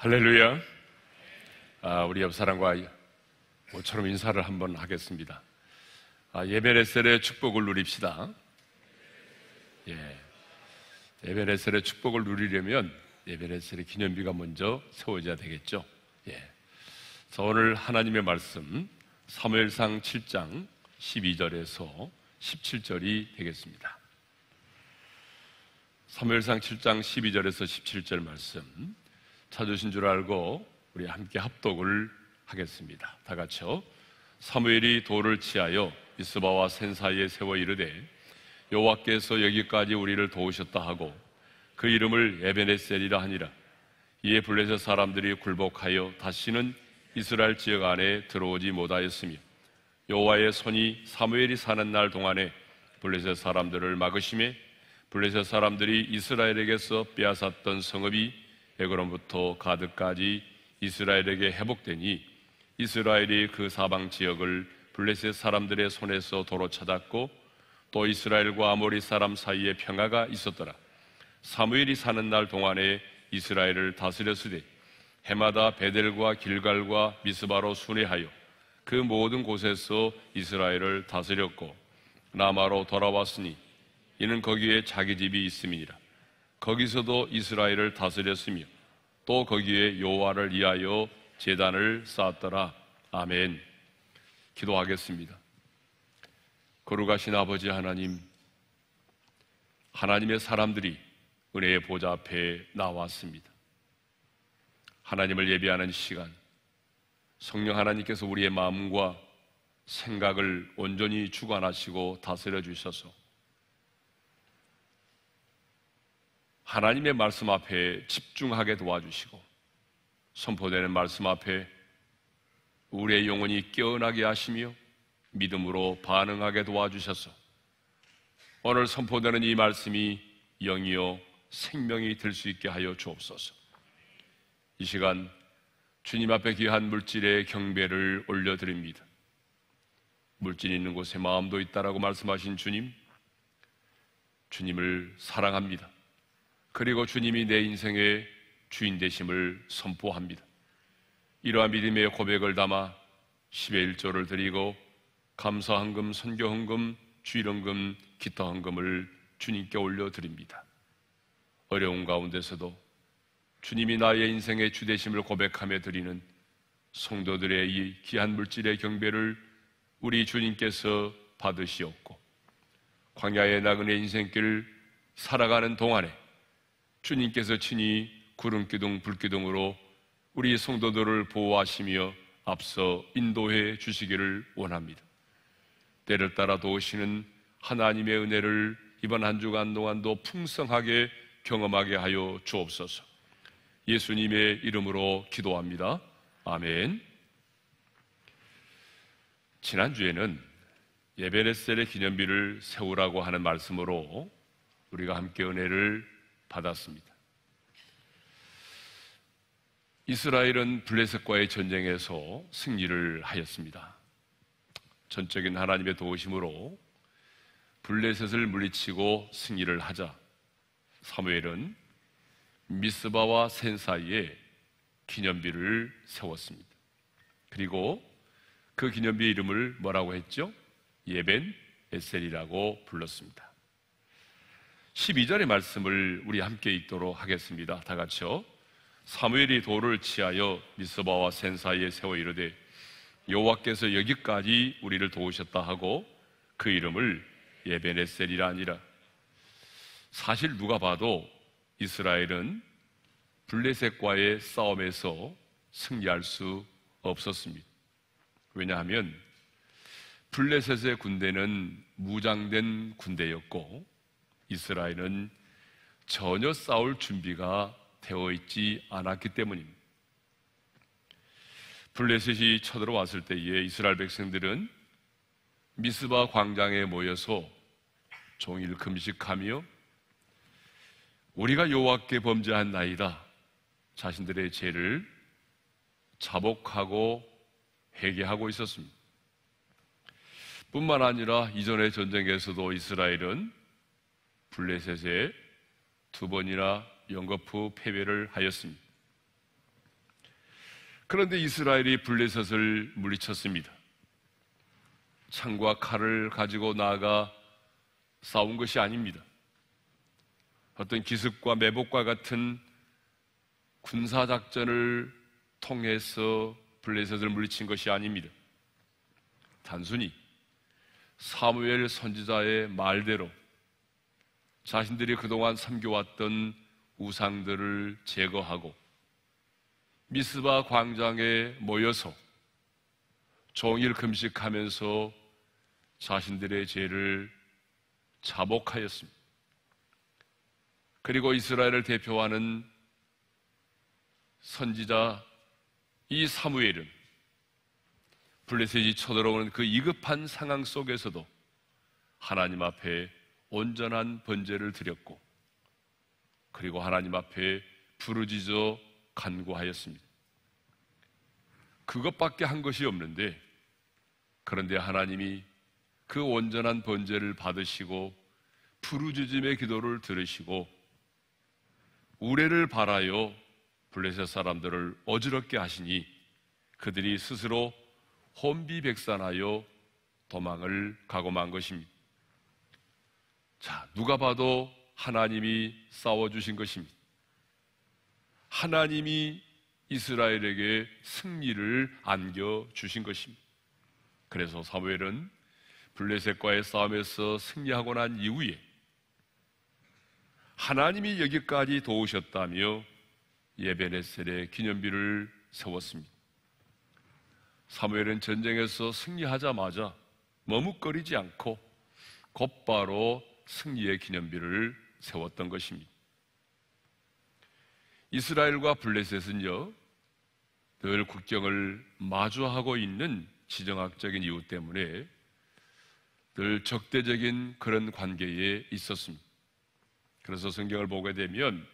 할렐루야. 우리 옆 사람과 모처럼 인사를 한번 하겠습니다. 예배레셀의 축복을 누립시다. 예배레셀의 축복을 누리려면 예배레셀의 기념비가 먼저 세워져야 되겠죠. 자, 오늘 하나님의 말씀 사무엘상 7장 12절에서 17절이 되겠습니다. 사무엘상 7장 12절에서 17절 말씀 찾으신 줄 알고 우리 함께 합독을 하겠습니다. 다 같이요. 사무엘이 돌을 치하여 미스바와 센 사이에 세워 이르되 여호와께서 여기까지 우리를 도우셨다 하고 그 이름을 에베네셀이라 하니라. 이에 블레셋 사람들이 굴복하여 다시는 이스라엘 지역 안에 들어오지 못하였으며 여호와의 손이 사무엘이 사는 날 동안에 블레셋 사람들을 막으심에 블레셋 사람들이 이스라엘에게서 빼앗았던 성읍이 에그론부터 가드까지 이스라엘에게 회복되니 이스라엘이 그 사방 지역을 블레셋 사람들의 손에서 도로 찾았고 또 이스라엘과 아모리 사람 사이에 평화가 있었더라. 사무엘이 사는 날 동안에 이스라엘을 다스렸으되 해마다 베델과 길갈과 미스바로 순회하여 그 모든 곳에서 이스라엘을 다스렸고 라마로 돌아왔으니 이는 거기에 자기 집이 있음이니라. 거기서도 이스라엘을 다스렸으며 또 거기에 여호와를 위하여 제단을 쌓았더라. 아멘. 기도하겠습니다. 거룩하신 아버지 하나님, 하나님의 사람들이 은혜의 보좌 앞에 나왔습니다. 하나님을 예배하는 시간, 성령 하나님께서 우리의 마음과 생각을 온전히 주관하시고 다스려 주셔서 하나님의 말씀 앞에 집중하게 도와주시고 선포되는 말씀 앞에 우리의 영혼이 깨어나게 하시며 믿음으로 반응하게 도와주셔서 오늘 선포되는 이 말씀이 영이요 생명이 될 수 있게 하여 주옵소서. 이 시간 주님 앞에 귀한 물질의 경배를 올려드립니다. 물질이 있는 곳에 마음도 있다라고 말씀하신 주님, 주님을 사랑합니다. 그리고 주님이 내 인생의 주인 되심을 선포합니다. 이러한 믿음의 고백을 담아 10의 1조를 드리고 감사헌금, 선교헌금, 주일헌금, 기타헌금을 주님께 올려드립니다. 어려운 가운데서도 주님이 나의 인생의 주 되심을 고백하며 드리는 성도들의 이 귀한 물질의 경배를 우리 주님께서 받으시옵고 광야의 나그네 인생길을 살아가는 동안에 주님께서 친히 구름기둥 불기둥으로 우리 성도들을 보호하시며 앞서 인도해 주시기를 원합니다. 때를 따라 도우시는 하나님의 은혜를 이번 한 주간 동안도 풍성하게 경험하게 하여 주옵소서. 예수님의 이름으로 기도합니다. 아멘. 지난주에는 에베네셀의 기념비를 세우라고 하는 말씀으로 우리가 함께 은혜를 받았습니다. 이스라엘은 블레셋과의 전쟁에서 승리를 하였습니다. 전적인 하나님의 도우심으로 블레셋을 물리치고 승리를 하자 사무엘은 미스바와 센 사이에 기념비를 세웠습니다. 그리고 그 기념비 이름을 뭐라고 했죠? 에벤에셀이라고 불렀습니다. 12절의 말씀을 우리 함께 읽도록 하겠습니다. 다 같이요. 사무엘이 돌을 치하여 미스바와 센 사이에 세워 이르되 여호와께서 여기까지 우리를 도우셨다 하고 그 이름을 에베네셀이라 하니라. 사실 누가 봐도 이스라엘은 블레셋과의 싸움에서 승리할 수 없었습니다. 왜냐하면 블레셋의 군대는 무장된 군대였고 이스라엘은 전혀 싸울 준비가 되어 있지 않았기 때문입니다. 블레셋이 쳐들어왔을 때에 이스라엘 백성들은 미스바 광장에 모여서 종일 금식하며 우리가 여호와께 범죄한 나이다 자신들의 죄를 자복하고 회개하고 있었습니다. 뿐만 아니라 이전의 전쟁에서도 이스라엘은 블레셋에 2번이나 연거푸 패배를 하였습니다. 그런데 이스라엘이 블레셋을 물리쳤습니다. 창과 칼을 가지고 나아가 싸운 것이 아닙니다. 어떤 기습과 매복과 같은 군사작전을 통해서 블레셋을 물리친 것이 아닙니다. 단순히 사무엘 선지자의 말대로 자신들이 그동안 섬겨왔던 우상들을 제거하고 미스바 광장에 모여서 종일 금식하면서 자신들의 죄를 자복하였습니다. 그리고 이스라엘을 대표하는 선지자 이 사무엘은 블레셋이 쳐들어오는 그 위급한 상황 속에서도 하나님 앞에 온전한 번제를 드렸고, 그리고 하나님 앞에 부르짖어 간구하였습니다. 그것밖에 한 것이 없는데, 그런데 하나님이 그 온전한 번제를 받으시고 부르짖음의 기도를 들으시고 우레를 바라여 블레셋 사람들을 어지럽게 하시니 그들이 스스로 혼비백산하여 도망을 가고 만 것입니다. 자, 누가 봐도 하나님이 싸워주신 것입니다. 하나님이 이스라엘에게 승리를 안겨주신 것입니다. 그래서 사무엘은 블레셋과의 싸움에서 승리하고 난 이후에 하나님이 여기까지 도우셨다며 에벤에셀의 기념비를 세웠습니다. 사무엘은 전쟁에서 승리하자마자 머뭇거리지 않고 곧바로 승리의 기념비를 세웠던 것입니다. 이스라엘과 블레셋은요, 늘 국경을 마주하고 있는 지정학적인 이유 때문에 늘 적대적인 그런 관계에 있었습니다. 그래서 성경을 보게 되면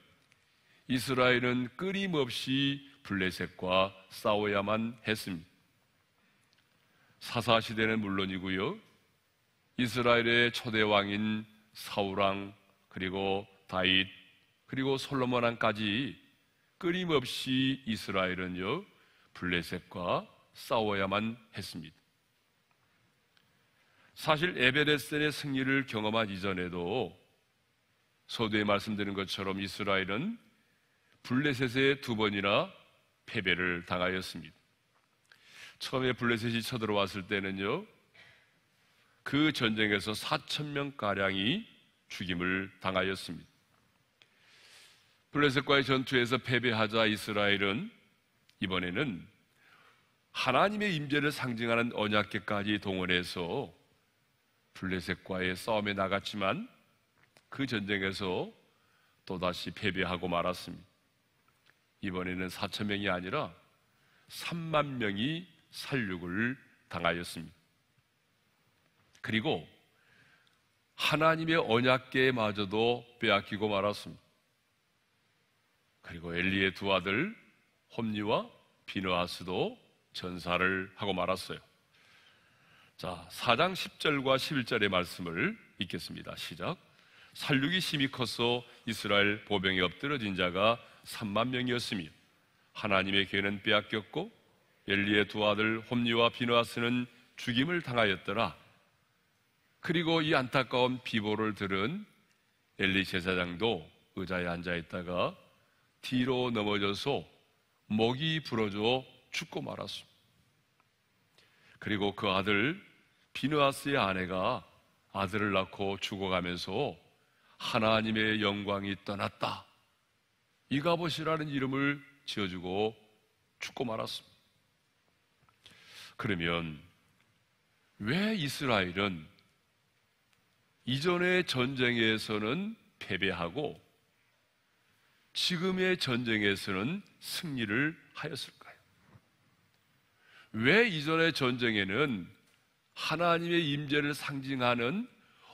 이스라엘은 끊임없이 블레셋과 싸워야만 했습니다. 사사시대는 물론이고요, 이스라엘의 초대 왕인 사울왕, 그리고 다윗, 그리고 솔로몬 왕까지 끊임없이 이스라엘은요, 블레셋과 싸워야만 했습니다. 사실 에베레셀의 승리를 경험한 이전에도 서두에 말씀드린 것처럼 이스라엘은 블레셋에 2번이나 패배를 당하였습니다. 처음에 블레셋이 쳐들어왔을 때는요, 그 전쟁에서 4,000명가량이 죽임을 당하였습니다. 블레셋과의 전투에서 패배하자 이스라엘은 이번에는 하나님의 임재를 상징하는 언약궤까지 동원해서 블레셋과의 싸움에 나갔지만 그 전쟁에서 또다시 패배하고 말았습니다. 이번에는 4,000명이 아니라 3만 명이 살육을 당하였습니다. 그리고 하나님의 언약궤마저도 빼앗기고 말았습니다. 그리고 엘리의 2 아들 홈니와 비느하스도 전사를 하고 말았어요. 자, 4장 10절과 11절의 말씀을 읽겠습니다. 시작. 살육이 심히 커서 이스라엘 보병에 엎드러진 자가 3만 명이었으며 하나님의 궤는 빼앗겼고 엘리의 2 아들 홈니와 비느하스는 죽임을 당하였더라. 그리고 이 안타까운 비보를 들은 엘리 제사장도 의자에 앉아있다가 뒤로 넘어져서 목이 부러져 죽고 말았습니다. 그리고 그 아들 비느하스의 아내가 아들을 낳고 죽어가면서 하나님의 영광이 떠났다, 이가봇이라는 이름을 지어주고 죽고 말았습니다. 그러면 왜 이스라엘은 이전의 전쟁에서는 패배하고 지금의 전쟁에서는 승리를 하였을까요? 왜 이전의 전쟁에는 하나님의 임재를 상징하는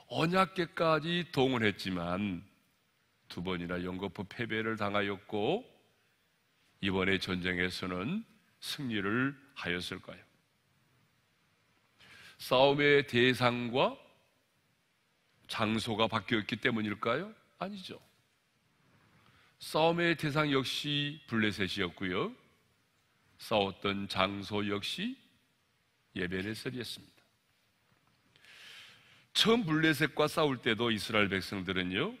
언약궤까지 동원했지만 2번이나 연거푸 패배를 당하였고 이번의 전쟁에서는 승리를 하였을까요? 싸움의 대상과 장소가 바뀌었기 때문일까요? 아니죠. 싸움의 대상 역시 블레셋이었고요, 싸웠던 장소 역시 예베네셀이었습니다. 처음 블레셋과 싸울 때도 이스라엘 백성들은요,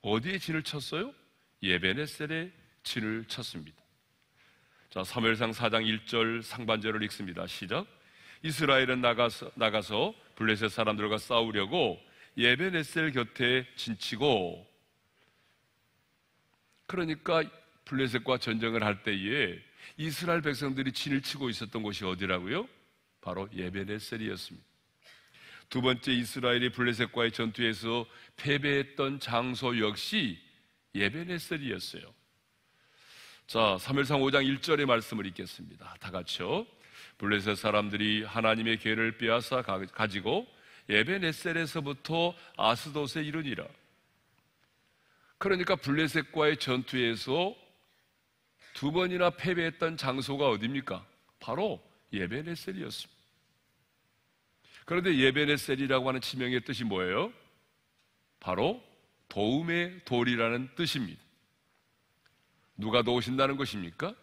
어디에 진을 쳤어요? 예베네셀에 진을 쳤습니다. 자, 사무엘상 4장 1절 상반절을 읽습니다. 시작. 이스라엘은 나가서 블레셋 사람들과 싸우려고 예베네셀 곁에 진치고, 그러니까 블레셋과 전쟁을 할 때에 이스라엘 백성들이 진을 치고 있었던 곳이 어디라고요? 바로 예베네셀이었습니다. 두 번째 이스라엘이 블레셋과의 전투에서 패배했던 장소 역시 예베네셀이었어요. 자, 사무엘상 5장 1절의 말씀을 읽겠습니다. 다 같이요. 블레셋 사람들이 하나님의 궤를 빼앗아 가지고 예베네셀에서부터 아스돗에 이르니라. 그러니까 블레셋과의 전투에서 두 번이나 패배했던 장소가 어디입니까? 바로 예베네셀이었습니다. 그런데 예베네셀이라고 하는 지명의 뜻이 뭐예요? 바로 도움의 돌이라는 뜻입니다. 누가 도우신다는 것입니까?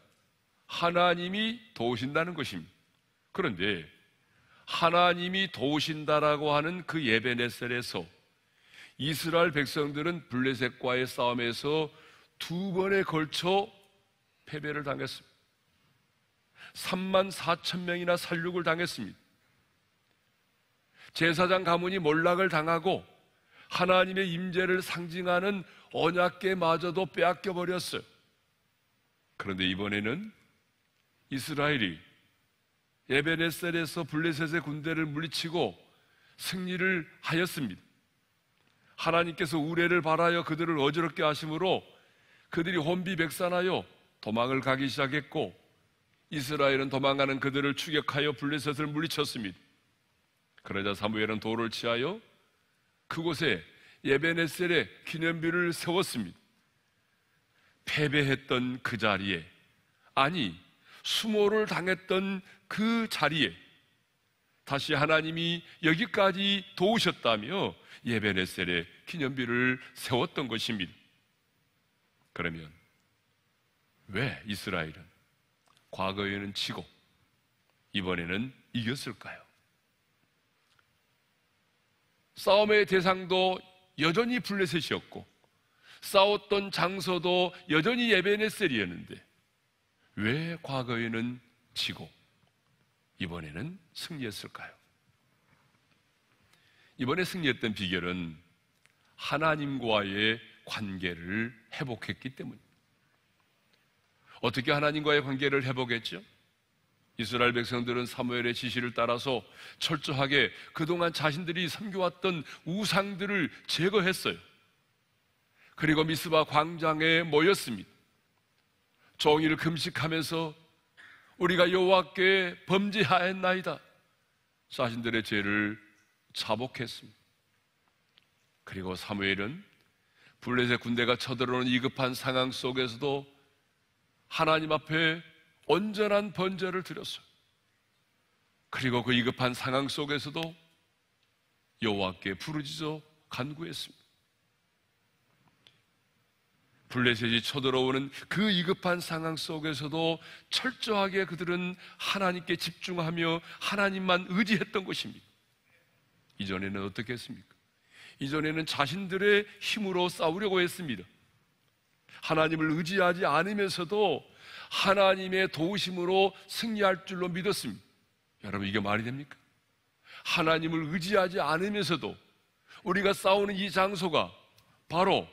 하나님이 도우신다는 것입니다. 그런데 하나님이 도우신다라고 하는 그 예베네셀에서 이스라엘 백성들은 블레셋과의 싸움에서 두 번에 걸쳐 패배를 당했습니다. 34,000명이나 살육을 당했습니다. 제사장 가문이 몰락을 당하고 하나님의 임재를 상징하는 언약궤마저도 빼앗겨 버렸어요. 그런데 이번에는 이스라엘이 예베네셀에서 블레셋의 군대를 물리치고 승리를 하였습니다. 하나님께서 우레를 발하여 그들을 어지럽게 하심으로 그들이 혼비백산하여 도망을 가기 시작했고, 이스라엘은 도망가는 그들을 추격하여 블레셋을 물리쳤습니다. 그러자 사무엘은 돌을 취하여 그곳에 예베네셀에 기념비를 세웠습니다. 패배했던 그 자리에, 아니 수모를 당했던 그 자리에 다시 하나님이 여기까지 도우셨다며 예베네셀에 기념비를 세웠던 것입니다. 그러면 왜 이스라엘은 과거에는 지고 이번에는 이겼을까요? 싸움의 대상도 여전히 블레셋이었고 싸웠던 장소도 여전히 예베네셀이었는데 왜 과거에는 지고 이번에는 승리했을까요? 이번에 승리했던 비결은 하나님과의 관계를 회복했기 때문입니다. 어떻게 하나님과의 관계를 회복했죠? 이스라엘 백성들은 사무엘의 지시를 따라서 철저하게 그동안 자신들이 섬겨왔던 우상들을 제거했어요. 그리고 미스바 광장에 모였습니다. 종일 금식하면서 우리가 여호와께 범죄하였나이다, 자신들의 죄를 자복했습니다. 그리고 사무엘은 블레셋 군대가 쳐들어오는 위급한 상황 속에서도 하나님 앞에 온전한 번제를 드렸어요. 그리고 그 위급한 상황 속에서도 여호와께 부르짖어 간구했습니다. 블레셋이 쳐들어오는 그 위급한 상황 속에서도 철저하게 그들은 하나님께 집중하며 하나님만 의지했던 것입니다. 이전에는 어떻게 했습니까? 이전에는 자신들의 힘으로 싸우려고 했습니다. 하나님을 의지하지 않으면서도 하나님의 도우심으로 승리할 줄로 믿었습니다. 여러분, 이게 말이 됩니까? 하나님을 의지하지 않으면서도 우리가 싸우는 이 장소가 바로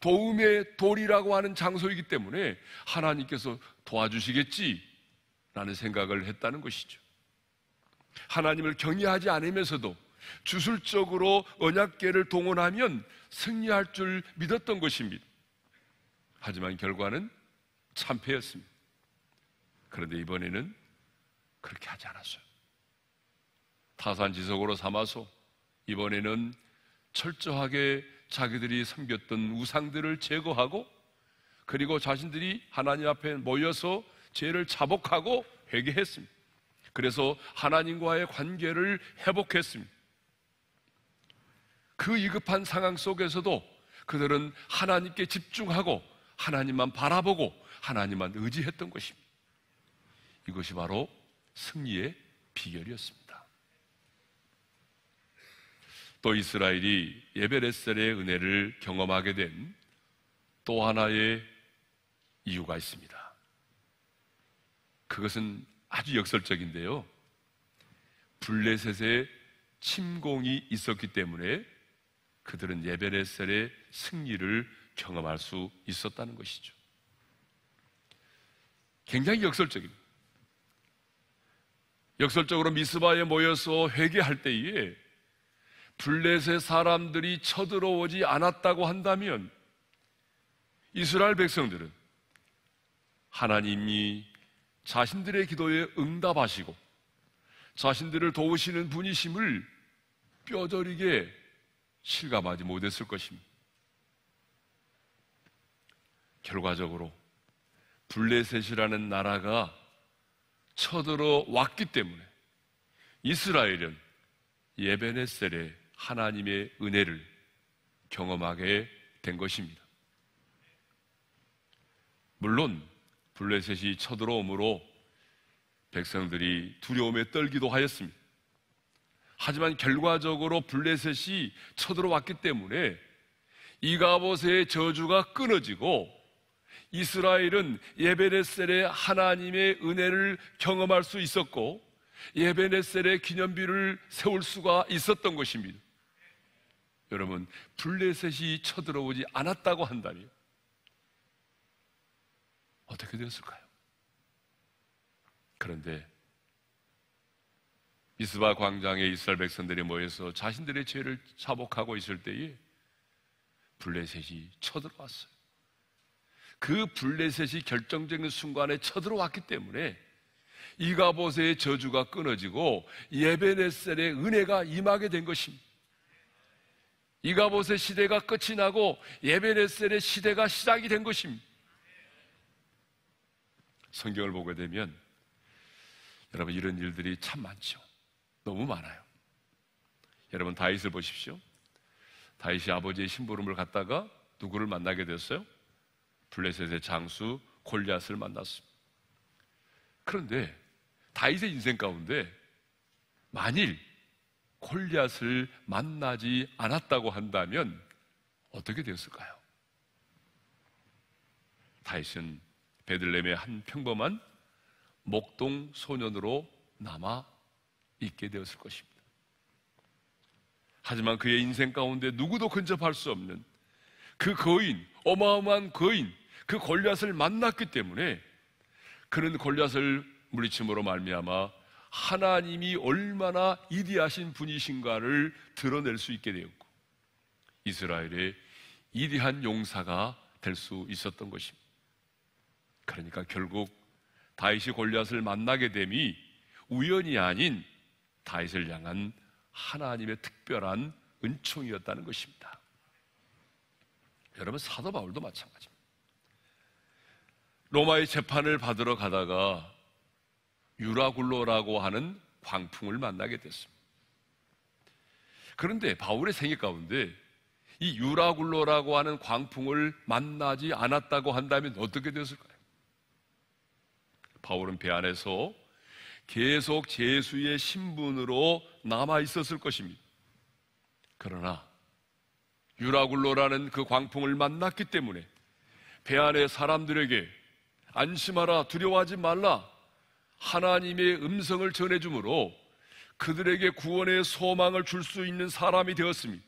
도움의 돌이라고 하는 장소이기 때문에 하나님께서 도와주시겠지라는 생각을 했다는 것이죠. 하나님을 경외하지 않으면서도 주술적으로 언약궤를 동원하면 승리할 줄 믿었던 것입니다. 하지만 결과는 참패였습니다. 그런데 이번에는 그렇게 하지 않았어요. 타산지석으로 삼아서 이번에는 철저하게 자기들이 섬겼던 우상들을 제거하고, 그리고 자신들이 하나님 앞에 모여서 죄를 자복하고 회개했습니다. 그래서 하나님과의 관계를 회복했습니다. 그 위급한 상황 속에서도 그들은 하나님께 집중하고 하나님만 바라보고 하나님만 의지했던 것입니다. 이것이 바로 승리의 비결이었습니다. 또 이스라엘이 에베레셀의 은혜를 경험하게 된 또 하나의 이유가 있습니다. 그것은 아주 역설적인데요. 블레셋의 침공이 있었기 때문에 그들은 에베레셀의 승리를 경험할 수 있었다는 것이죠. 굉장히 역설적입니다. 역설적으로 미스바에 모여서 회개할 때에 블레셋 사람들이 쳐들어오지 않았다고 한다면 이스라엘 백성들은 하나님이 자신들의 기도에 응답하시고 자신들을 도우시는 분이심을 뼈저리게 실감하지 못했을 것입니다. 결과적으로 블레셋이라는 나라가 쳐들어왔기 때문에 이스라엘은 에베네셀의 하나님의 은혜를 경험하게 된 것입니다. 물론 블레셋이 쳐들어오므로 백성들이 두려움에 떨기도 하였습니다. 하지만 결과적으로 블레셋이 쳐들어왔기 때문에 이가봇의 저주가 끊어지고 이스라엘은 에베네셀의 하나님의 은혜를 경험할 수 있었고 에베네셀의 기념비를 세울 수가 있었던 것입니다. 여러분, 블레셋이 쳐들어오지 않았다고 한다면 어떻게 되었을까요? 그런데 미스바 광장에 이스라엘 백성들이 모여서 자신들의 죄를 자복하고 있을 때에 블레셋이 쳐들어왔어요. 그 블레셋이 결정적인 순간에 쳐들어왔기 때문에 이가봇의 저주가 끊어지고 에베네셀의 은혜가 임하게 된 것입니다. 이가봇의 시대가 끝이 나고 에베네셀의 시대가 시작이 된 것입니다. 성경을 보게 되면 여러분 이런 일들이 참 많죠. 너무 많아요. 여러분 다윗을 보십시오. 다윗이 아버지의 심부름을 갔다가 누구를 만나게 됐어요? 블레셋의 장수 골리앗을 만났습니다. 그런데 다윗의 인생 가운데 만일 골리앗을 만나지 않았다고 한다면 어떻게 되었을까요? 다윗은 베들레헴의 한 평범한 목동 소년으로 남아 있게 되었을 것입니다. 하지만 그의 인생 가운데 누구도 근접할 수 없는 그 거인, 어마어마한 거인, 그 골리앗을 만났기 때문에 그는 골리앗을 물리침으로 말미암아 하나님이 얼마나 위대하신 분이신가를 드러낼 수 있게 되었고 이스라엘의 위대한 용사가 될 수 있었던 것입니다. 그러니까 결국 다윗이 골리앗을 만나게 됨이 우연이 아닌 다윗을 향한 하나님의 특별한 은총이었다는 것입니다. 여러분 사도 바울도 마찬가지입니다. 로마의 재판을 받으러 가다가 유라굴로라고 하는 광풍을 만나게 됐습니다. 그런데 바울의 생애 가운데 이 유라굴로라고 하는 광풍을 만나지 않았다고 한다면 어떻게 됐을까요? 바울은 배 안에서 계속 제수의 신분으로 남아 있었을 것입니다. 그러나 유라굴로라는 그 광풍을 만났기 때문에 배 안의 사람들에게 안심하라, 두려워하지 말라 하나님의 음성을 전해주므로 그들에게 구원의 소망을 줄 수 있는 사람이 되었습니다.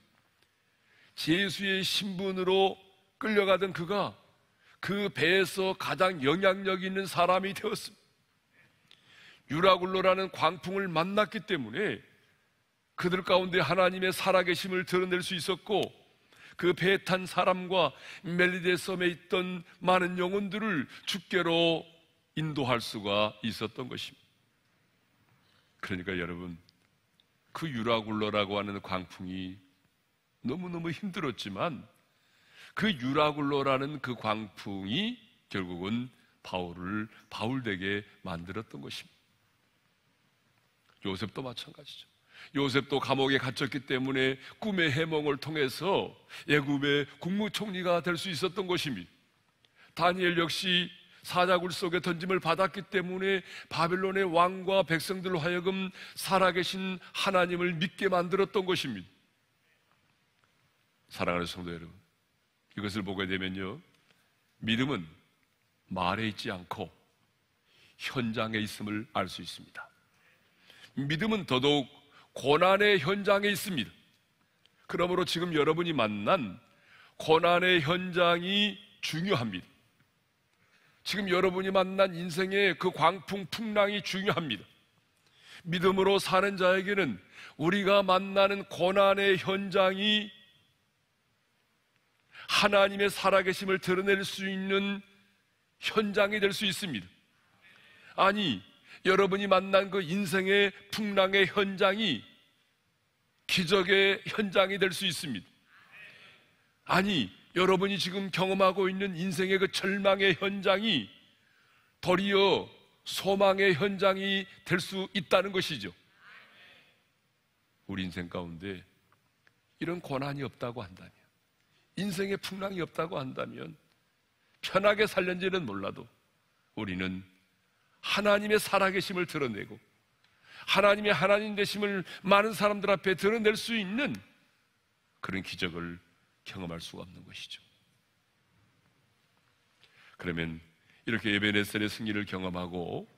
제수의 신분으로 끌려가던 그가 그 배에서 가장 영향력 있는 사람이 되었습니다. 유라굴로라는 광풍을 만났기 때문에 그들 가운데 하나님의 살아계심을 드러낼 수 있었고 그 배에 탄 사람과 멜리데 섬에 있던 많은 영혼들을 주께로 인도할 수가 있었던 것입니다. 그러니까 여러분 그 유라굴로라고 하는 광풍이 너무너무 힘들었지만 그 유라굴로라는 그 광풍이 결국은 바울을 바울되게 만들었던 것입니다. 요셉도 마찬가지죠. 요셉도 감옥에 갇혔기 때문에 꿈의 해몽을 통해서 애굽의 국무총리가 될 수 있었던 것입니다. 다니엘 역시 사자굴 속에 던짐을 받았기 때문에 바벨론의 왕과 백성들로 하여금 살아계신 하나님을 믿게 만들었던 것입니다. 사랑하는 성도 여러분, 이것을 보게 되면요, 믿음은 말에 있지 않고 현장에 있음을 알 수 있습니다. 믿음은 더더욱 고난의 현장에 있습니다. 그러므로 지금 여러분이 만난 고난의 현장이 중요합니다. 지금 여러분이 만난 인생의 그 광풍 풍랑이 중요합니다. 믿음으로 사는 자에게는 우리가 만나는 고난의 현장이 하나님의 살아계심을 드러낼 수 있는 현장이 될 수 있습니다. 아니, 여러분이 만난 그 인생의 풍랑의 현장이 기적의 현장이 될 수 있습니다. 아니, 여러분이 지금 경험하고 있는 인생의 그 절망의 현장이 도리어 소망의 현장이 될 수 있다는 것이죠. 우리 인생 가운데 이런 고난이 없다고 한다면, 인생의 풍랑이 없다고 한다면, 편하게 살는지는 몰라도 우리는 하나님의 살아계심을 드러내고 하나님의 하나님 되심을 많은 사람들 앞에 드러낼 수 있는 그런 기적을 경험할 수가 없는 것이죠. 그러면 이렇게 에베네셀의 승리를 경험하고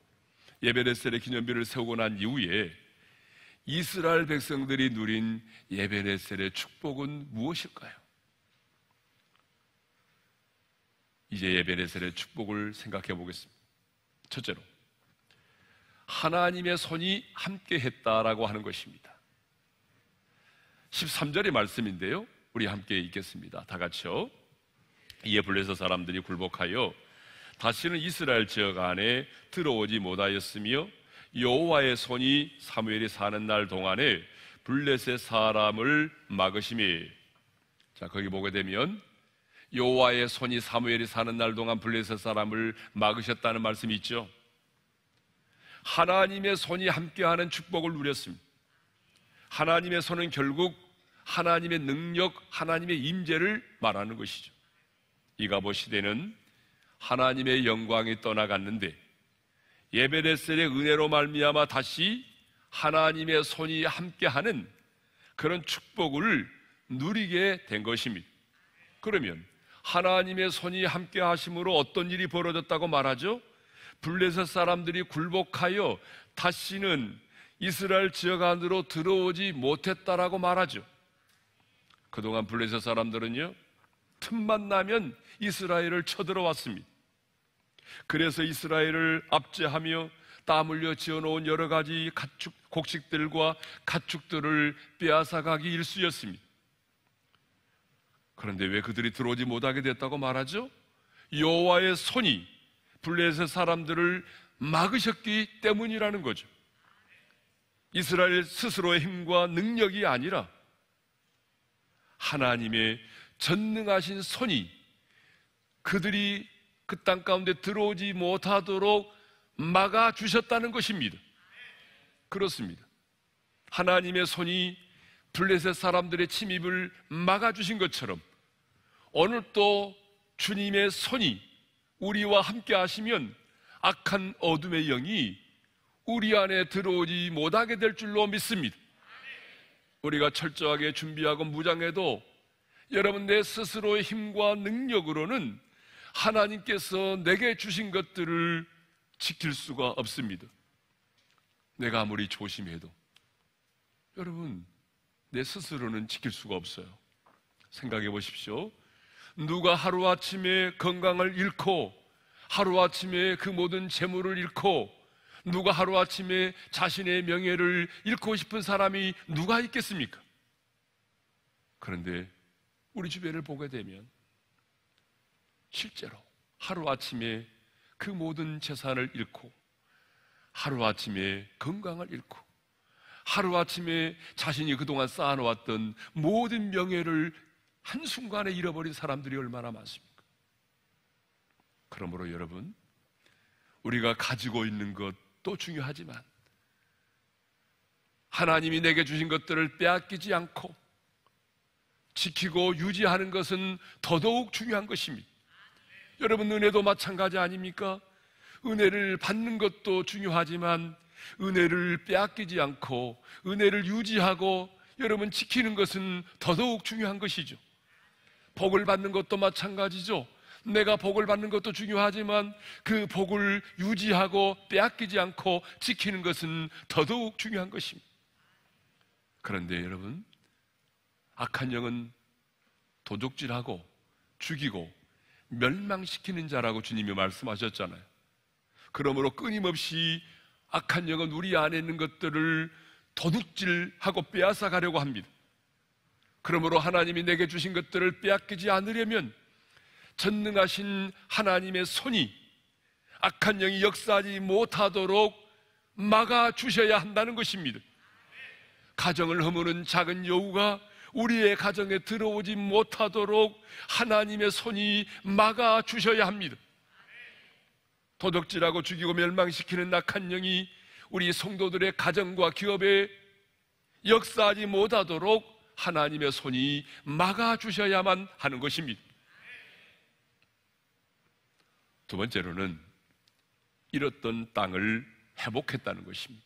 에베네셀의 기념비를 세우고 난 이후에 이스라엘 백성들이 누린 에베네셀의 축복은 무엇일까요? 이제 에베네셀의 축복을 생각해 보겠습니다. 첫째로, 하나님의 손이 함께 했다라고 하는 것입니다. 13절의 말씀인데요, 우리 함께 읽겠습니다. 다 같이요. 이에 블레셋 사람들이 굴복하여 다시는 이스라엘 지역 안에 들어오지 못하였으며 여호와의 손이 사무엘이 사는 날 동안에 블레셋 사람을 막으심이. 자, 거기 보게 되면 여호와의 손이 사무엘이 사는 날 동안 블레셋 사람을 막으셨다는 말씀이 있죠. 하나님의 손이 함께하는 축복을 누렸습니다. 하나님의 손은 결국 하나님의 능력, 하나님의 임재를 말하는 것이죠. 이가보 시대는 하나님의 영광이 떠나갔는데 에베네셀의 은혜로 말미암아 다시 하나님의 손이 함께하는 그런 축복을 누리게 된 것입니다. 그러면 하나님의 손이 함께 하심으로 어떤 일이 벌어졌다고 말하죠? 블레셋 사람들이 굴복하여 다시는 이스라엘 지역 안으로 들어오지 못했다라고 말하죠. 그동안 블레셋 사람들은요, 틈만 나면 이스라엘을 쳐들어왔습니다. 그래서 이스라엘을 압제하며 땀 흘려 지어놓은 여러 가지 곡식들과 가축들을 빼앗아가기 일쑤였습니다. 그런데 왜 그들이 들어오지 못하게 됐다고 말하죠? 여호와의 손이 블레셋 사람들을 막으셨기 때문이라는 거죠. 이스라엘 스스로의 힘과 능력이 아니라 하나님의 전능하신 손이 그들이 그 땅 가운데 들어오지 못하도록 막아주셨다는 것입니다. 그렇습니다. 하나님의 손이 블레셋 사람들의 침입을 막아주신 것처럼 오늘 또 주님의 손이 우리와 함께 하시면 악한 어둠의 영이 우리 안에 들어오지 못하게 될 줄로 믿습니다. 우리가 철저하게 준비하고 무장해도 여러분 내 스스로의 힘과 능력으로는 하나님께서 내게 주신 것들을 지킬 수가 없습니다. 내가 아무리 조심해도 여러분 내 스스로는 지킬 수가 없어요. 생각해 보십시오. 누가 하루아침에 건강을 잃고 하루아침에 그 모든 재물을 잃고 누가 하루아침에 자신의 명예를 잃고 싶은 사람이 누가 있겠습니까? 그런데 우리 주변을 보게 되면 실제로 하루아침에 그 모든 재산을 잃고 하루아침에 건강을 잃고 하루아침에 자신이 그동안 쌓아놓았던 모든 명예를 한순간에 잃어버린 사람들이 얼마나 많습니까? 그러므로 여러분, 우리가 가지고 있는 것도 중요하지만 하나님이 내게 주신 것들을 빼앗기지 않고 지키고 유지하는 것은 더더욱 중요한 것입니다. 여러분, 은혜도 마찬가지 아닙니까? 은혜를 받는 것도 중요하지만 은혜를 빼앗기지 않고 은혜를 유지하고 여러분 지키는 것은 더더욱 중요한 것이죠. 복을 받는 것도 마찬가지죠. 내가 복을 받는 것도 중요하지만 그 복을 유지하고 빼앗기지 않고 지키는 것은 더더욱 중요한 것입니다. 그런데 여러분, 악한 영은 도둑질하고 죽이고 멸망시키는 자라고 주님이 말씀하셨잖아요. 그러므로 끊임없이 악한 영은 우리 안에 있는 것들을 도둑질하고 빼앗아 가려고 합니다. 그러므로 하나님이 내게 주신 것들을 빼앗기지 않으려면 전능하신 하나님의 손이 악한 영이 역사하지 못하도록 막아주셔야 한다는 것입니다. 가정을 허무는 작은 여우가 우리의 가정에 들어오지 못하도록 하나님의 손이 막아주셔야 합니다. 도둑질하고 죽이고 멸망시키는 악한 영이 우리 성도들의 가정과 기업에 역사하지 못하도록 하나님의 손이 막아주셔야만 하는 것입니다. 두 번째로는 잃었던 땅을 회복했다는 것입니다.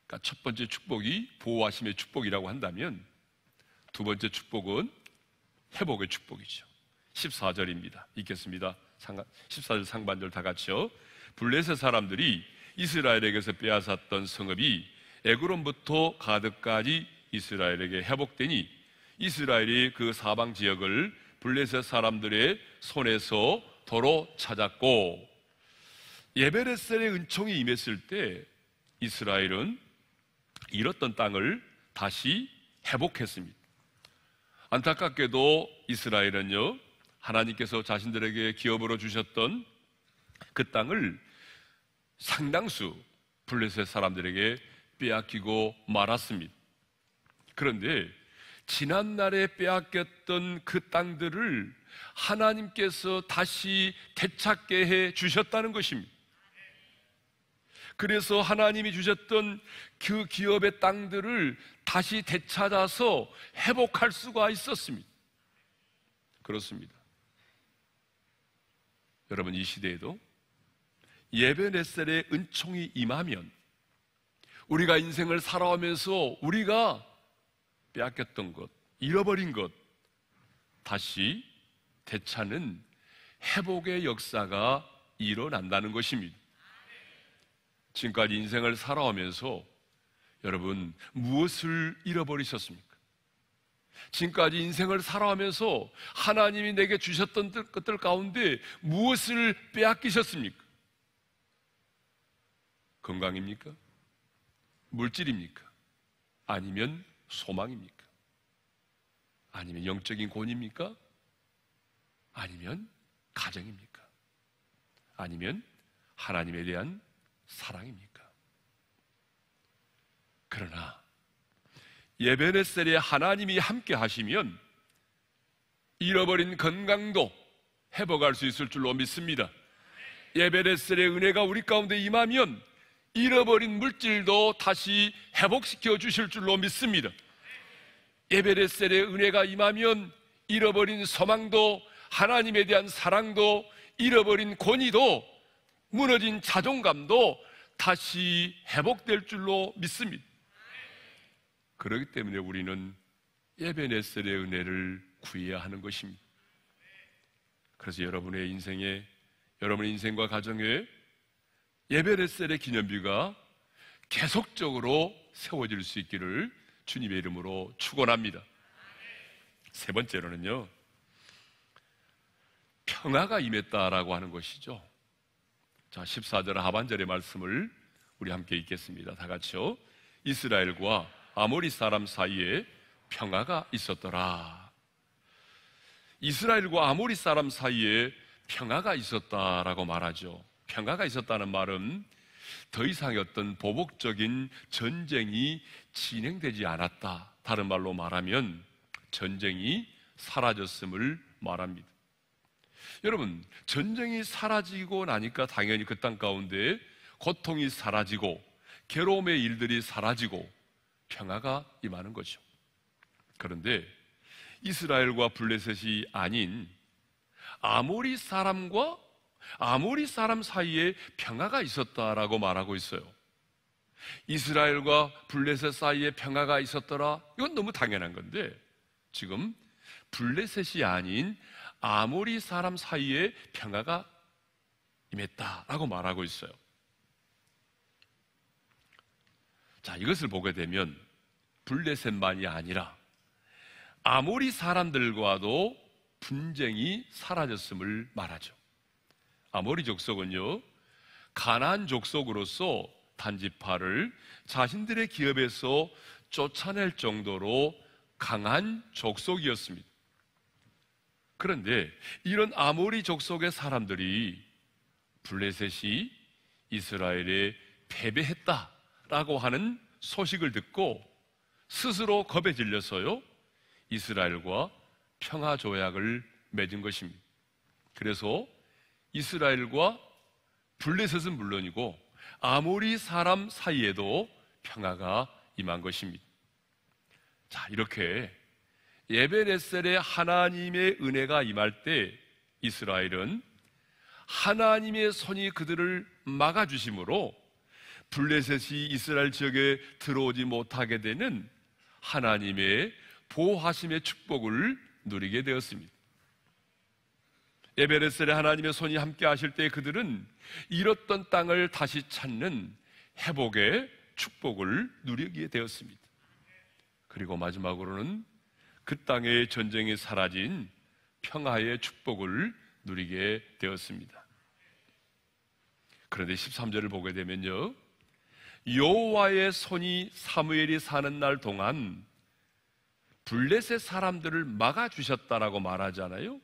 그러니까 첫 번째 축복이 보호하심의 축복이라고 한다면 두 번째 축복은 회복의 축복이죠. 14절입니다. 읽겠습니다. 14절 상반절 다 같이요. 블레셋 사람들이 이스라엘에게서 빼앗았던 성읍이 에그론부터 가드까지 이스라엘에게 회복되니 이스라엘이 그 사방 지역을 블레셋 사람들의 손에서 도로 찾았고, 예베레셀의 은총이 임했을 때 이스라엘은 잃었던 땅을 다시 회복했습니다. 안타깝게도 이스라엘은요, 하나님께서 자신들에게 기업으로 주셨던 그 땅을 상당수 블레셋 사람들에게 빼앗기고 말았습니다. 그런데 지난날에 빼앗겼던 그 땅들을 하나님께서 다시 되찾게 해 주셨다는 것입니다. 그래서 하나님이 주셨던 그 기업의 땅들을 다시 되찾아서 회복할 수가 있었습니다. 그렇습니다. 여러분, 이 시대에도 예베네셀의 은총이 임하면 우리가 인생을 살아오면서 우리가 빼앗겼던 것, 잃어버린 것 다시 되찾는 회복의 역사가 일어난다는 것입니다. 지금까지 인생을 살아오면서 여러분 무엇을 잃어버리셨습니까? 지금까지 인생을 살아오면서 하나님이 내게 주셨던 것들 가운데 무엇을 빼앗기셨습니까? 건강입니까? 물질입니까? 아니면 소망입니까? 아니면 영적인 권위입니까? 아니면 가정입니까? 아니면 하나님에 대한 사랑입니까? 그러나 예베네셀에 하나님이 함께 하시면 잃어버린 건강도 회복할 수 있을 줄로 믿습니다. 예베네셀의 은혜가 우리 가운데 임하면 잃어버린 물질도 다시 회복시켜 주실 줄로 믿습니다. 예베네셀의 은혜가 임하면 잃어버린 소망도, 하나님에 대한 사랑도, 잃어버린 권위도, 무너진 자존감도 다시 회복될 줄로 믿습니다. 그렇기 때문에 우리는 예베네셀의 은혜를 구해야 하는 것입니다. 그래서 여러분의 인생에, 여러분의 인생과 가정에 예베네셀의 기념비가 계속적으로 세워질 수 있기를 주님의 이름으로 축원합니다. 세 번째로는요, 평화가 임했다라고 하는 것이죠. 자, 14절 하반절의 말씀을 우리 함께 읽겠습니다. 다 같이요. 이스라엘과 아모리 사람 사이에 평화가 있었더라. 이스라엘과 아모리 사람 사이에 평화가 있었다라고 말하죠. 평화가 있었다는 말은 더 이상의 어떤 보복적인 전쟁이 진행되지 않았다. 다른 말로 말하면 전쟁이 사라졌음을 말합니다. 여러분, 전쟁이 사라지고 나니까 당연히 그 땅 가운데 고통이 사라지고 괴로움의 일들이 사라지고 평화가 임하는 거죠. 그런데 이스라엘과 블레셋이 아닌 아모리 사람과 아모리 사람 사이에 평화가 있었다라고 말하고 있어요. 이스라엘과 블레셋 사이에 평화가 있었더라? 이건 너무 당연한 건데 지금 블레셋이 아닌 아모리 사람 사이에 평화가 임했다라고 말하고 있어요. 자, 이것을 보게 되면 블레셋만이 아니라 아모리 사람들과도 분쟁이 사라졌음을 말하죠. 아모리 족속은요, 가나안 족속으로서 단지파를 자신들의 기업에서 쫓아낼 정도로 강한 족속이었습니다. 그런데 이런 아모리 족속의 사람들이 블레셋이 이스라엘에 패배했다라고 하는 소식을 듣고 스스로 겁에 질려서요, 이스라엘과 평화 조약을 맺은 것입니다. 그래서 이스라엘과 블레셋은 물론이고 아모리 사람 사이에도 평화가 임한 것입니다. 자, 이렇게 에베네셀에 하나님의 은혜가 임할 때 이스라엘은 하나님의 손이 그들을 막아주심으로 블레셋이 이스라엘 지역에 들어오지 못하게 되는 하나님의 보호하심의 축복을 누리게 되었습니다. 에베네셀에 하나님의 손이 함께 하실 때 그들은 잃었던 땅을 다시 찾는 회복의 축복을 누리게 되었습니다. 그리고 마지막으로는 그 땅의 전쟁이 사라진 평화의 축복을 누리게 되었습니다. 그런데 13절을 보게 되면요, 여호와의 손이 사무엘이 사는 날 동안 블레셋 사람들을 막아주셨다라고 말하잖아요.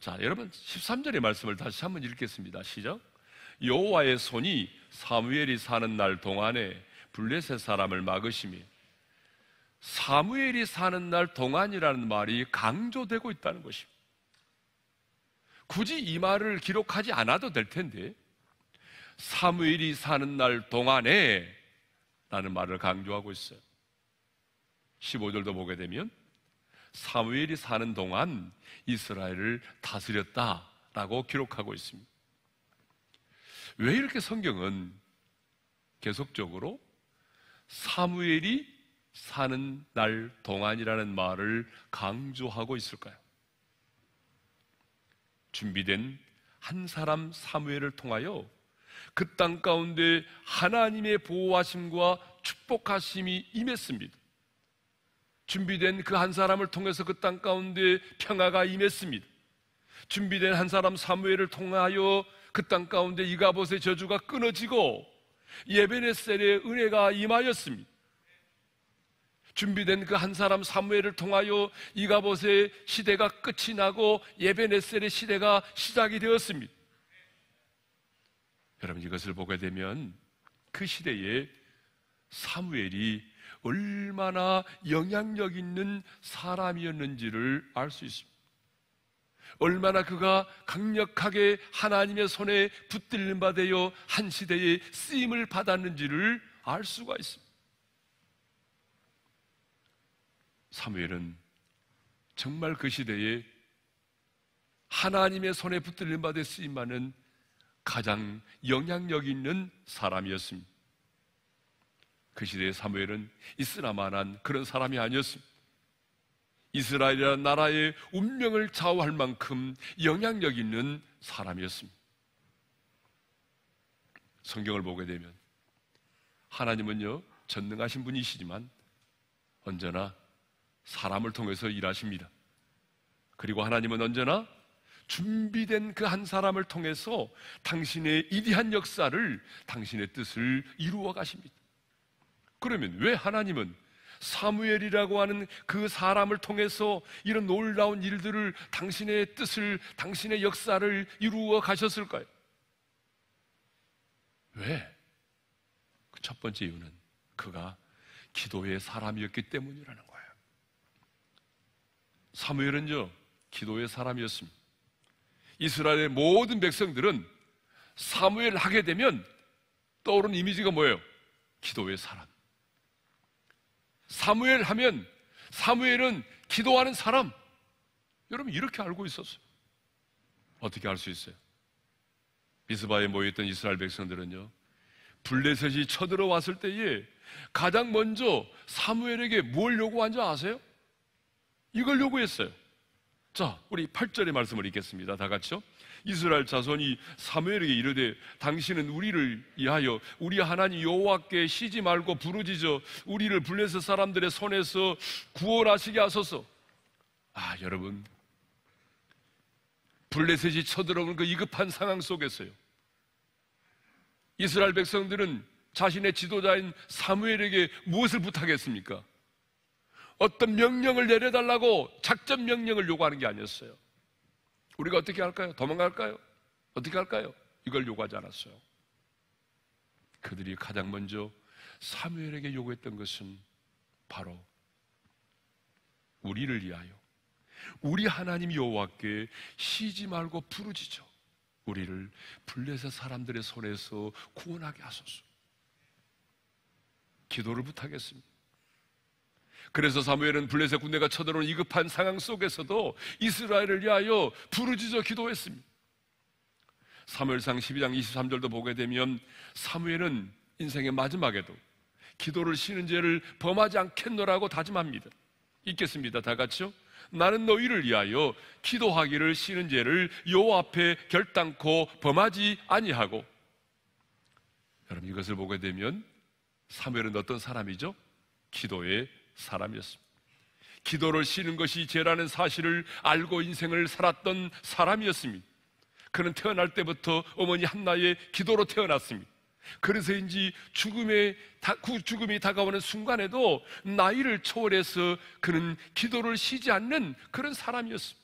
자, 여러분 13절의 말씀을 다시 한번 읽겠습니다. 시작. 여호와의 손이 사무엘이 사는 날 동안에 블레셋 사람을 막으시며, 사무엘이 사는 날 동안이라는 말이 강조되고 있다는 것입니다. 굳이 이 말을 기록하지 않아도 될 텐데 사무엘이 사는 날 동안에 라는 말을 강조하고 있어요. 15절도 보게 되면 사무엘이 사는 동안 이스라엘을 다스렸다라고 기록하고 있습니다. 왜 이렇게 성경은 계속적으로 사무엘이 사는 날 동안이라는 말을 강조하고 있을까요? 준비된 한 사람 사무엘을 통하여 그 땅 가운데 하나님의 보호하심과 축복하심이 임했습니다. 준비된 그 한 사람을 통해서 그 땅 가운데 평화가 임했습니다. 준비된 한 사람 사무엘을 통하여 그 땅 가운데 이가봇의 저주가 끊어지고 에베네셀의 은혜가 임하였습니다. 준비된 그 한 사람 사무엘을 통하여 이가봇의 시대가 끝이 나고 에베네셀의 시대가 시작이 되었습니다. 여러분, 이것을 보게 되면 그 시대에 사무엘이 얼마나 영향력 있는 사람이었는지를 알 수 있습니다. 얼마나 그가 강력하게 하나님의 손에 붙들림 받아 한 시대에 쓰임을 받았는지를 알 수가 있습니다. 사무엘은 정말 그 시대에 하나님의 손에 붙들림 받아 쓰임 받는 가장 영향력 있는 사람이었습니다. 그 시대의 사무엘은 있으나마난 그런 사람이 아니었습니다. 이스라엘이라는 나라의 운명을 좌우할 만큼 영향력 있는 사람이었습니다. 성경을 보게 되면 하나님은요, 전능하신 분이시지만 언제나 사람을 통해서 일하십니다. 그리고 하나님은 언제나 준비된 그 한 사람을 통해서 당신의 위대한 역사를, 당신의 뜻을 이루어 가십니다. 그러면 왜 하나님은 사무엘이라고 하는 그 사람을 통해서 이런 놀라운 일들을, 당신의 뜻을, 당신의 역사를 이루어 가셨을까요? 왜? 그 첫 번째 이유는 그가 기도의 사람이었기 때문이라는 거예요. 사무엘은요, 기도의 사람이었습니다. 이스라엘의 모든 백성들은 사무엘을 하게 되면 떠오르는 이미지가 뭐예요? 기도의 사람. 사무엘 하면 사무엘은 기도하는 사람. 여러분, 이렇게 알고 있었어요. 어떻게 할 수 있어요? 미스바에 모여있던 이스라엘 백성들은요, 블레셋이 쳐들어왔을 때에 가장 먼저 사무엘에게 뭘 요구한 줄 아세요? 이걸 요구했어요. 자, 우리 8절의 말씀을 읽겠습니다. 다 같이요. 이스라엘 자손이 사무엘에게 이르되 당신은 우리를 위하여 우리 하나님 여호와께 쉬지 말고 부르짖어 우리를 블레셋 사람들의 손에서 구원하시게 하소서. 여러분, 블레셋이 쳐들어온 그 위급한 상황 속에서요, 이스라엘 백성들은 자신의 지도자인 사무엘에게 무엇을 부탁했습니까? 어떤 명령을 내려달라고 작전 명령을 요구하는 게 아니었어요. 우리가 어떻게 할까요? 도망갈까요? 어떻게 할까요? 이걸 요구하지 않았어요. 그들이 가장 먼저 사무엘에게 요구했던 것은 바로 우리를 위하여 우리 하나님 여호와께 쉬지 말고 부르짖어 우리를 블레셋 사람들의 손에서 구원하게 하소서. 기도를 부탁했습니다. 그래서 사무엘은 블레셋 군대가 쳐들어오는 위급한 상황 속에서도 이스라엘을 위하여 부르짖어 기도했습니다. 사무엘상 12장 23절도 보게 되면 사무엘은 인생의 마지막에도 기도를 쉬는 죄를 범하지 않겠노라고 다짐합니다. 읽겠습니다. 다 같이요. 나는 너희를 위하여 기도하기를 쉬는 죄를 여호와 앞에 결단코 범하지 아니하고. 여러분, 이것을 보게 되면 사무엘은 어떤 사람이죠? 기도의 사람이었습니다. 기도를 쉬는 것이 죄라는 사실을 알고 인생을 살았던 사람이었습니다. 그는 태어날 때부터 어머니 한나의 기도로 태어났습니다. 그래서인지 죽음이 다가오는 순간에도 나이를 초월해서 그는 기도를 쉬지 않는 그런 사람이었습니다.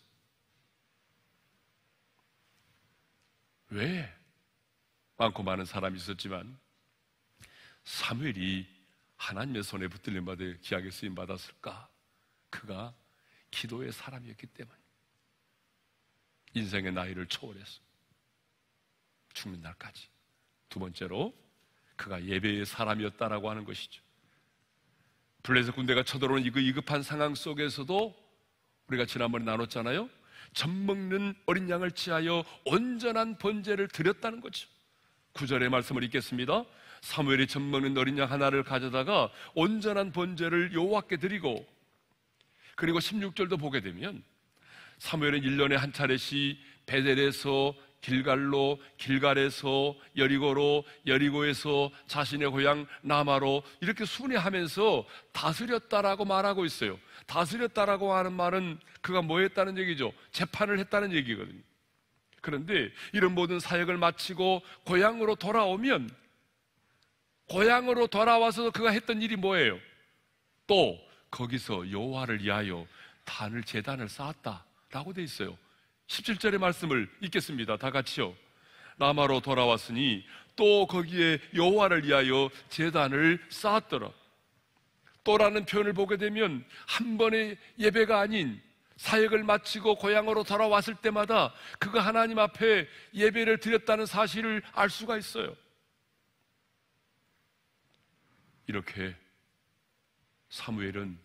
왜? 많고 많은 사람이 있었지만 사무엘이 하나님의 손에 붙들림 받아 귀하게 쓰임 받았을까? 그가 기도의 사람이었기 때문에 인생의 나이를 초월해서 죽는 날까지. 두 번째로 그가 예배의 사람이었다라고 하는 것이죠. 블레셋 군대가 쳐들어오는 이 위급한 상황 속에서도 우리가 지난번에 나눴잖아요. 젖먹는 어린 양을 취하여 온전한 번제를 드렸다는 거죠. 9절의 말씀을 읽겠습니다. 사무엘이 젖먹는 어린 양 하나를 가져다가 온전한 번제를 여호와께 드리고, 그리고 16절도 보게 되면 사무엘은 1년에 한 차례씩 베델에서 길갈로, 길갈에서 여리고로, 여리고에서 자신의 고향 라마로 이렇게 순회하면서 다스렸다라고 말하고 있어요. 다스렸다라고 하는 말은 그가 뭐 했다는 얘기죠? 재판을 했다는 얘기거든요. 그런데 이런 모든 사역을 마치고 고향으로 돌아오면, 고향으로 돌아와서 그가 했던 일이 뭐예요? 또 거기서 여호와를 위하여 제단을 쌓았다라고 돼 있어요. 17절의 말씀을 읽겠습니다. 다 같이요. 라마로 돌아왔으니 또 거기에 여호와를 위하여 제단을 쌓았더라. 또라는 표현을 보게 되면 한 번의 예배가 아닌 사역을 마치고 고향으로 돌아왔을 때마다 그가 하나님 앞에 예배를 드렸다는 사실을 알 수가 있어요. 이렇게 사무엘은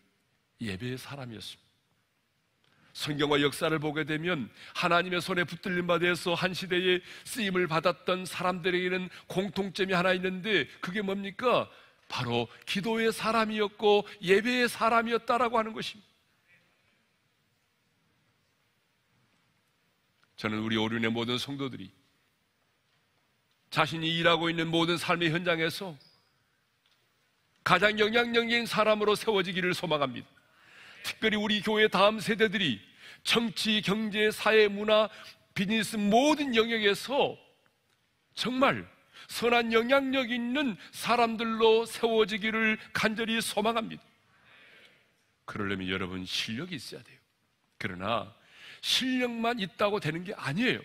예배의 사람이었습니다. 성경과 역사를 보게 되면 하나님의 손에 붙들림 받아서 한 시대에 쓰임을 받았던 사람들에게는 공통점이 하나 있는데, 그게 뭡니까? 바로 기도의 사람이었고 예배의 사람이었다라고 하는 것입니다. 저는 우리 오륜의 모든 성도들이 자신이 일하고 있는 모든 삶의 현장에서 가장 영향력인 사람으로 세워지기를 소망합니다. 특별히 우리 교회 다음 세대들이 정치, 경제, 사회, 문화, 비즈니스 모든 영역에서 정말 선한 영향력 있는 사람들로 세워지기를 간절히 소망합니다. 그러려면 여러분 실력이 있어야 돼요. 그러나 실력만 있다고 되는 게 아니에요.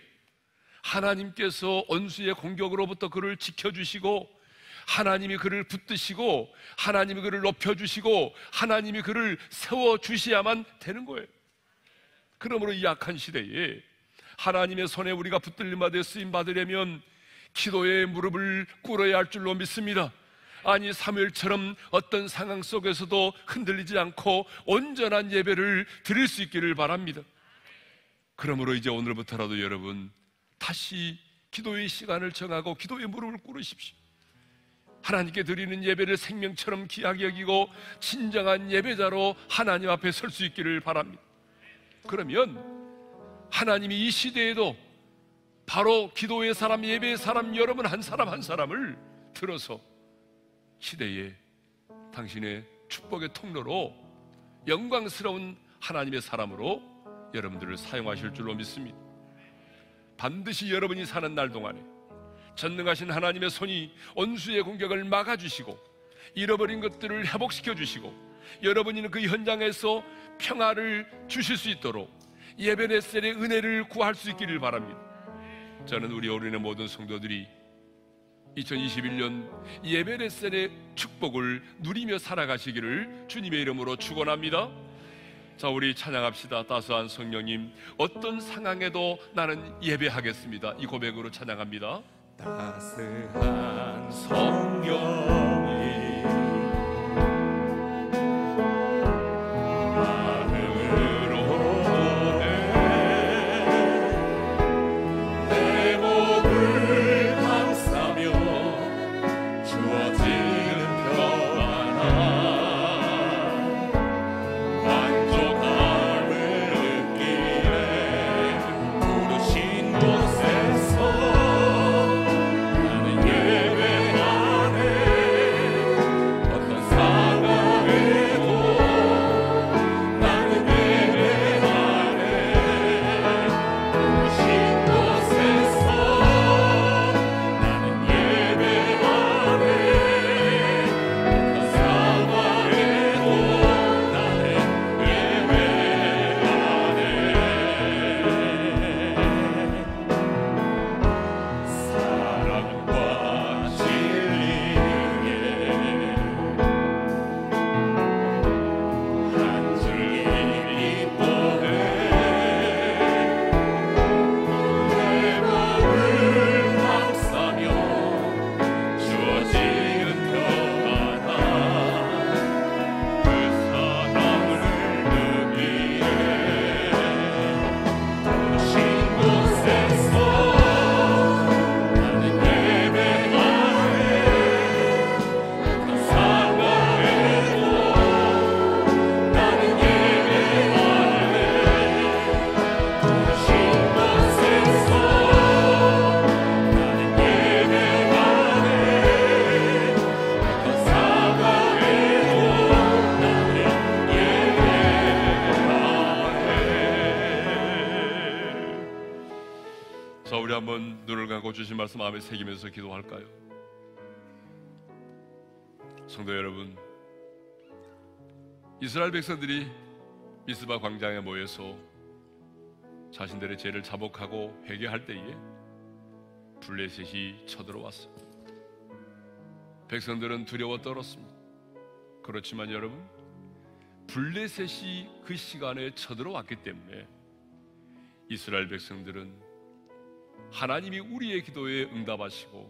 하나님께서 원수의 공격으로부터 그를 지켜주시고, 하나님이 그를 붙드시고, 하나님이 그를 높여주시고, 하나님이 그를 세워주셔야만 되는 거예요. 그러므로 이 약한 시대에 하나님의 손에 우리가 붙들림받아 쓰임받으려면 기도의 무릎을 꿇어야 할 줄로 믿습니다. 아니, 사무엘처럼 어떤 상황 속에서도 흔들리지 않고 온전한 예배를 드릴 수 있기를 바랍니다. 그러므로 이제 오늘부터라도 여러분 다시 기도의 시간을 정하고 기도의 무릎을 꿇으십시오. 하나님께 드리는 예배를 생명처럼 귀하게 여기고 진정한 예배자로 하나님 앞에 설 수 있기를 바랍니다. 그러면 하나님이 이 시대에도 바로 기도의 사람, 예배의 사람 여러분 한 사람 한 사람을 들어서 시대에 당신의 축복의 통로로 영광스러운 하나님의 사람으로 여러분들을 사용하실 줄로 믿습니다. 반드시 여러분이 사는 날 동안에 전능하신 하나님의 손이 원수의 공격을 막아주시고 잃어버린 것들을 회복시켜 주시고 여러분이 있는 그 현장에서 평화를 주실 수 있도록 예배레셀의 은혜를 구할 수 있기를 바랍니다. 저는 우리 어린의 모든 성도들이 2021년 예배레셀의 축복을 누리며 살아가시기를 주님의 이름으로 축원합니다. 자, 우리 찬양합시다. 따스한 성령님, 어떤 상황에도 나는 예배하겠습니다. 이 고백으로 찬양합니다. 따스한 성령이 한번 눈을 감고 주신 말씀 마음에 새기면서 기도할까요? 성도 여러분, 이스라엘 백성들이 미스바 광장에 모여서 자신들의 죄를 자복하고 회개할 때에 블레셋이 쳐들어왔어요. 백성들은 두려워 떨었습니다. 그렇지만 여러분, 블레셋이 그 시간에 쳐들어왔기 때문에 이스라엘 백성들은 하나님이 우리의 기도에 응답하시고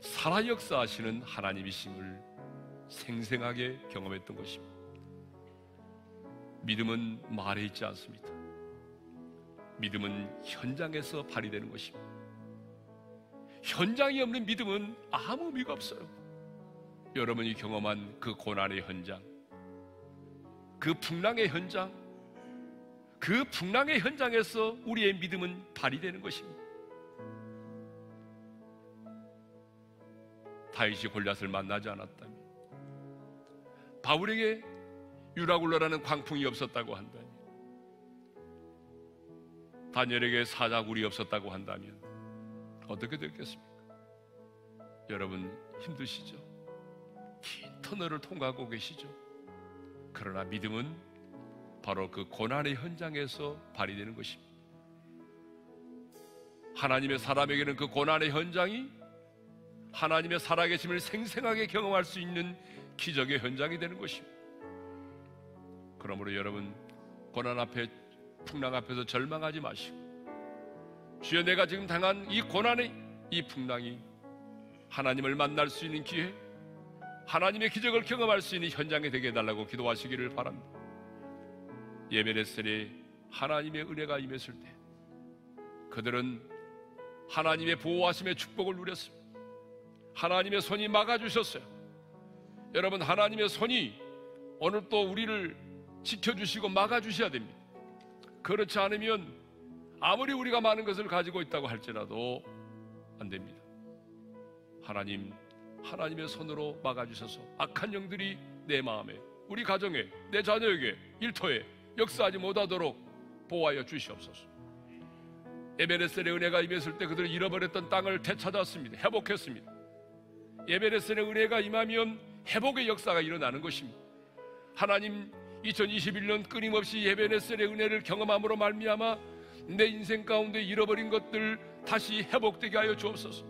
살아 역사하시는 하나님이심을 생생하게 경험했던 것입니다. 믿음은 말에 있지 않습니다. 믿음은 현장에서 발휘되는 것입니다. 현장이 없는 믿음은 아무 의미가 없어요. 여러분이 경험한 그 고난의 현장, 그 풍랑의 현장, 그 풍랑의 현장에서 우리의 믿음은 발휘되는 것입니다. 다윗이 골리앗을 만나지 않았다면, 바울에게 유라굴로라는 광풍이 없었다고 한다면, 다니엘에게 사자굴이 없었다고 한다면 어떻게 됐겠습니까? 여러분 힘드시죠? 긴 터널을 통과하고 계시죠? 그러나 믿음은 바로 그 고난의 현장에서 발휘되는 것입니다. 하나님의 사람에게는 그 고난의 현장이 하나님의 살아계심을 생생하게 경험할 수 있는 기적의 현장이 되는 것입니다. 그러므로 여러분, 고난 앞에, 풍랑 앞에서 절망하지 마시고, 주여, 내가 지금 당한 이 고난의 이 풍랑이 하나님을 만날 수 있는 기회, 하나님의 기적을 경험할 수 있는 현장이 되게 해달라고 기도하시기를 바랍니다. 예배레셀에 하나님의 은혜가 임했을 때 그들은 하나님의 보호하심의 축복을 누렸습니다. 하나님의 손이 막아주셨어요. 여러분, 하나님의 손이 오늘 또 우리를 지켜주시고 막아주셔야 됩니다. 그렇지 않으면 아무리 우리가 많은 것을 가지고 있다고 할지라도 안 됩니다. 하나님의 손으로 막아주셔서 악한 영들이 내 마음에, 우리 가정에, 내 자녀에게, 일터에 역사하지 못하도록 보호하여 주시옵소서. 에베네셀의 은혜가 임했을 때 그들이 잃어버렸던 땅을 되찾았습니다. 회복했습니다. 에베네셀의 은혜가 임하면 회복의 역사가 일어나는 것입니다. 하나님, 2021년 끊임없이 에베네셀의 은혜를 경험함으로 말미암아 내 인생 가운데 잃어버린 것들 다시 회복되게 하여 주옵소서.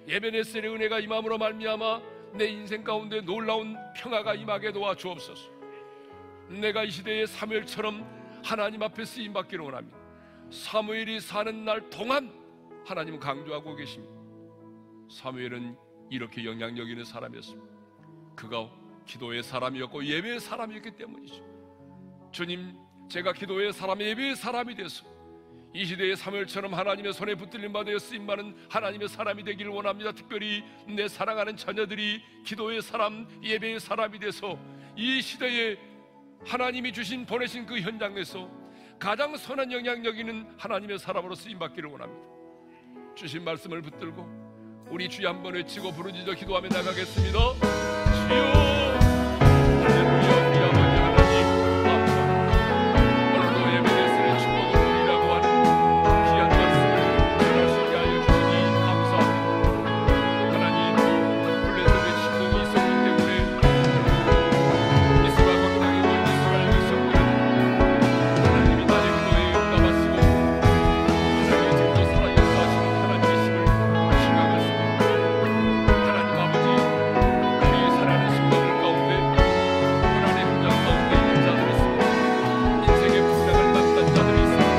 에베네셀의 은혜가 임함으로 말미암아 내 인생 가운데 놀라운 평화가 임하게 도와 주옵소서. 내가 이 시대의 사무엘처럼 하나님 앞에 쓰임받기를 원합니다. 사무엘이 사는 날 동안 하나님은 강조하고 계십니다. 사무엘은 이렇게 영향력 있는 사람이었습니다. 그가 기도의 사람이었고 예배의 사람이었기 때문이죠. 주님, 제가 기도의 사람, 예배의 사람이 돼서 이 시대의 사무엘처럼 하나님의 손에 붙들림 받아 쓰임받는 하나님의 사람이 되기를 원합니다. 특별히 내 사랑하는 자녀들이 기도의 사람, 예배의 사람이 돼서 이 시대에 하나님이 주신 보내신 그 현장에서 가장 선한 영향력 있는 하나님의 사람으로 쓰임받기를 원합니다. 주신 말씀을 붙들고 우리 주여 한번 외치고 부르짖어 기도하며 나가겠습니다. 주여, 할렐루야. 우리 아버지 하나님 감사합니다. 오늘도 에베네셀의 축복을 누리라고 하는 귀한 말씀을 전하시게 하여 주시니 감사합니다. 하나님, 블레셋의 침공이 있었기 때문에 이스라엘 광장에 온 이스라엘 백성들은 하나님이 나의 기도에 응답하시고 하나님의 지금도 살아계셔 하시는 하나님의 힘을 실감했습니다. 하나님 아버지, 우리 사랑하는 성도들 가운데 고난의 현장 가운데 있는 자들이 있습니다. 인생의 풍랑을 만난 자들이 있습니다.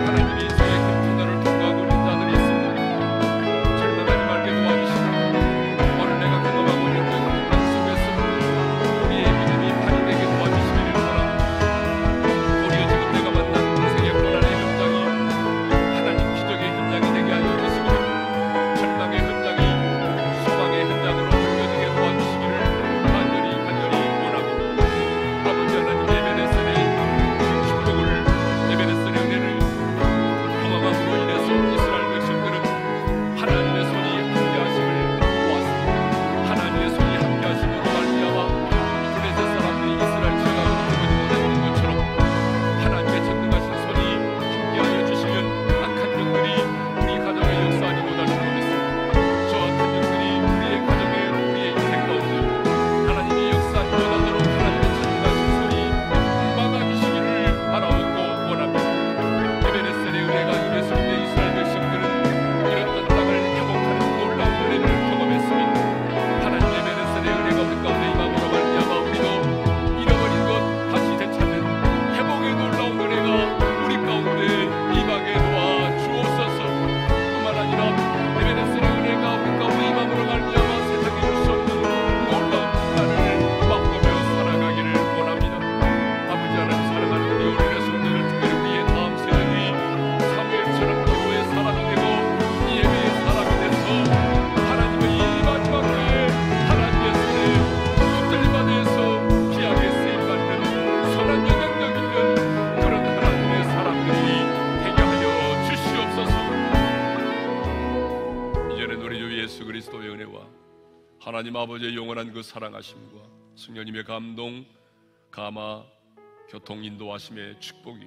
하나님이 인생의 큰 고난을 통과하고 있는 자들이 있습니다. 절망하지 말게 도와주시고 오늘 내가 경험하고 있는 그 고난 속에서 우리의 믿음이 발이 되게 도와주시기를 바랍니다. 우리가 지금 내가 만난 인생의 고난의 현장이 하나님 기적의 현장이 되게 하여 주시고 절망의 현장이 소망의 현장으로 바뀌어지게 도와주시기를 간절히 원합니다. 아버지 하나님, 에베네셀의 축복을, 에베네셀의 은혜를 경험함으로 인해서 이스라엘 백성들은 하나님의 손이 함께하심을 보았습니다. 하나님의 손이 함께하심으로 말미암아 블레셋 사람들이 이스라엘 지나가고 들어오지 못했던 것처럼 하나님의 전능하신 손이 함께하여 주시면 악한 영들이 우리 가정에 역사하지 못할 줄 믿습니다. 저 악한 영들이 우리의 가정에, 우리의 인생 가운데 하나님이 역사하지 못하도록 하나님의 전능하신 손이 막아주시기를 바라옵고 원합니다. 에베네셀의 은혜가 임했을 때 이스라엘 백성들은 잃었던 땅을 회복하는 놀라운 은혜를 경험했습니다. 하나님, 에베네셀의 은혜가 우리 가운데 임함으로 말미암아 우리도 잃어버린 것 다시 되찾는 회복의 놀라운 은혜가 우리 가운데 임하게 도와 주옵소서. 뿐만 아니라 에베네셀의 은혜가 우리 가운데 임함으로 말미암아 세상에 줄 수 없는 놀라운 평안을 맛보며 살아가기를 원합니다. 아버지 하나님, 사랑하는 우리 어린의 성도들, 특별히 우리의 다음 세대들이 사무엘처럼 기도의 사람이 되고 예배의 사람이 돼서 하나님의 이 마지막 때에 하나님의 손에 붙들림 받아서 귀하게 쓰임받는 선한 영향력 있는 그런 하나님의 사람들이 되게 하여 주시옵소서. 이전에 우리 주 예수 그리스도의 은혜와 하나님 아버지의 영원한 그 사랑하심과 성령님의 감동, 감화, 교통 인도하심의 축복이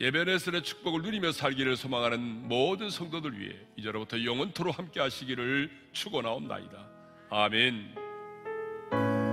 에베네셀의 축복을 누리며 살기를 소망하는 모든 성도들 위해 이제로부터 영원토록 함께 하시기를 축원하옵나이다. 아멘.